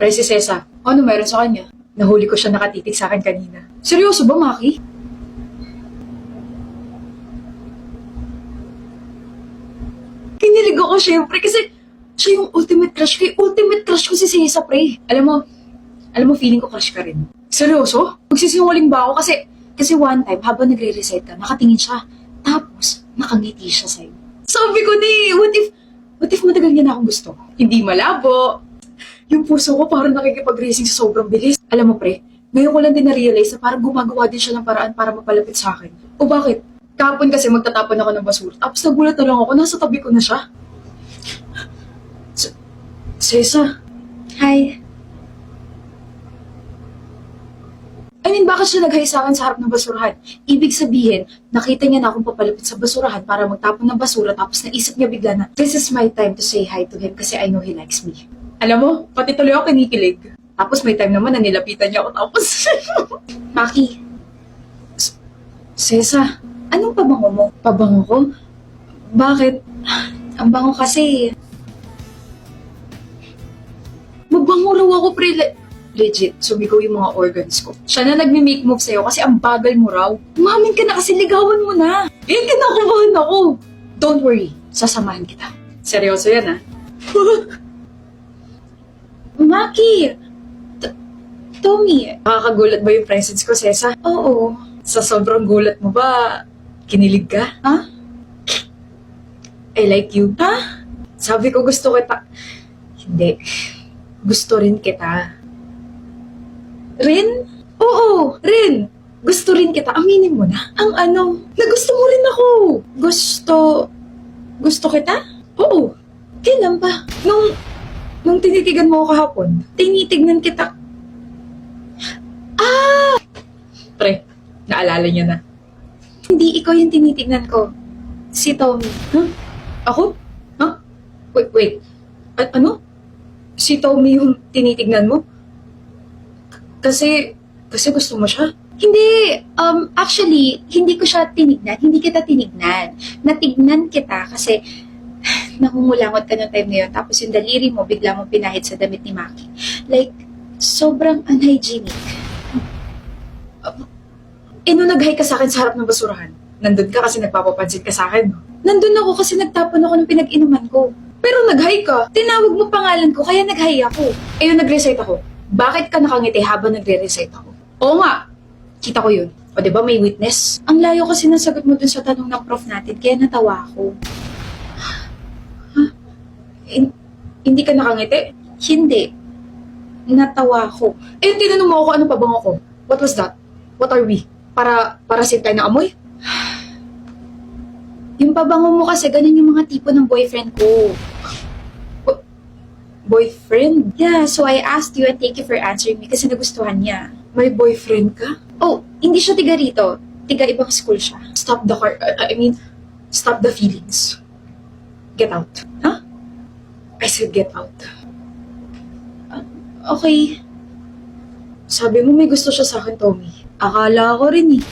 Si Cesa, ano meron sa kanya? Nahuli ko siya nakatitig sa akin kanina. Seryoso ba, Maki? Kinilig ako syempre kasi siya yung ultimate crush ko. Yung ultimate crush ko si Cesa, pre. Alam mo, feeling ko crush ka rin. Seryoso? Magsisinungaling ba ako? Kasi one time, habang nagre-recite ka, nakatingin siya. Tapos, nakangiti siya sa'yo. Sabi ko what if matagal niya na akong gusto? Hindi malabo. Yung puso ko parang nakikipag-racing sa sobrang bilis. Alam mo, pre, ngayon ko lang din na-realize na parang gumagawa din siya ng paraan para mapalapit sa akin. O bakit? Kahapon kasi magtatapon ako ng basura. Tapos nagulat na lang ako, nasa tabi ko na siya. Cesa. Hi. I mean, bakit siya nag-hi sa akin sa harap ng basurahan? Ibig sabihin, nakita niya na akong papalapit sa basurahan para magtapon ng basura tapos naisip niya bigla na, this is my time to say hi to him kasi I know he likes me. Alam mo, pati tuloy ako kinikilig. Tapos may time naman na nilapitan niya ako tapos... Maki. Cesa, Anong pabango mo? pabango ko? Bakit? Ang bango kasi. Mabango raw ako, pre. Legit, sumigaw yung mga organs ko. Siya na nagme-make move sa'yo kasi ang bagal mo raw. Umamin ka na kasi ligawan mo na. Kinakabahan ako. Don't worry, sasamahan kita. Seryoso yan, ha? Maki! Tommy! Nakakagulat ba yung presence ko, Cesa? Oo. Sa sobrang gulat mo ba, kinilig ka? Ha? I like you. Ha? Sabi ko gusto kita. Hindi. Gusto rin kita. Rin? Oo, rin. Gusto rin kita. Aminin mo na. Ang ano? Na gusto mo rin ako. Gusto kita? Oo. Kailan ba? Nung tinitigan mo ako kahapon, Tinitignan kita. pre, naalala niya na. Hindi ikaw yung tinitignan ko. Si Tommy. Ako? Ha? Wait. Ano? Si Tommy yung tinitignan mo? Kasi gusto mo siya? Hindi. Actually, hindi ko siya tinignan. Hindi kita tinignan. Natignan kita kasi nangungulangot ka ng time na yun. Tapos yung daliri mo, bigla mong pinahid sa damit ni Maki. Like, sobrang unhygienic. Nung nag-hi ka sa akin sa harap ng basurahan, nandun ka kasi nagpapapansin ka sa akin. Nandun ako kasi nagtapon ako ng pinag-inuman ko. Pero nag-hi ka. Tinawag mo pangalan ko, kaya nag-hi ako. Ayun, nag-recite ako. Bakit ka nakangiti habang nagre-recite ako? Oo nga. Kita ko yun. O diba may witness? Ang layo kasi ng sagot mo dun sa tanong ng prof natin, kaya natawa ako. Hindi ka nakangiti? Hindi. Natawa ako. Tinanong mo ako ano pabango ko. What was that? What are we? Para sintay na amoy? Yung pabango mo kasi, ganun yung mga tipo ng boyfriend ko. Boyfriend? Yeah, so I asked you and thank you for answering me kasi nagustuhan niya. May boyfriend ka? Oh, hindi siya tiga rito. Tiga ibang school siya. Stop the car. Stop the feelings. Get out. Huh? I said get out. Okay. Sabi mo may gusto siya sa akin, Tommy. Akala ko rin eh.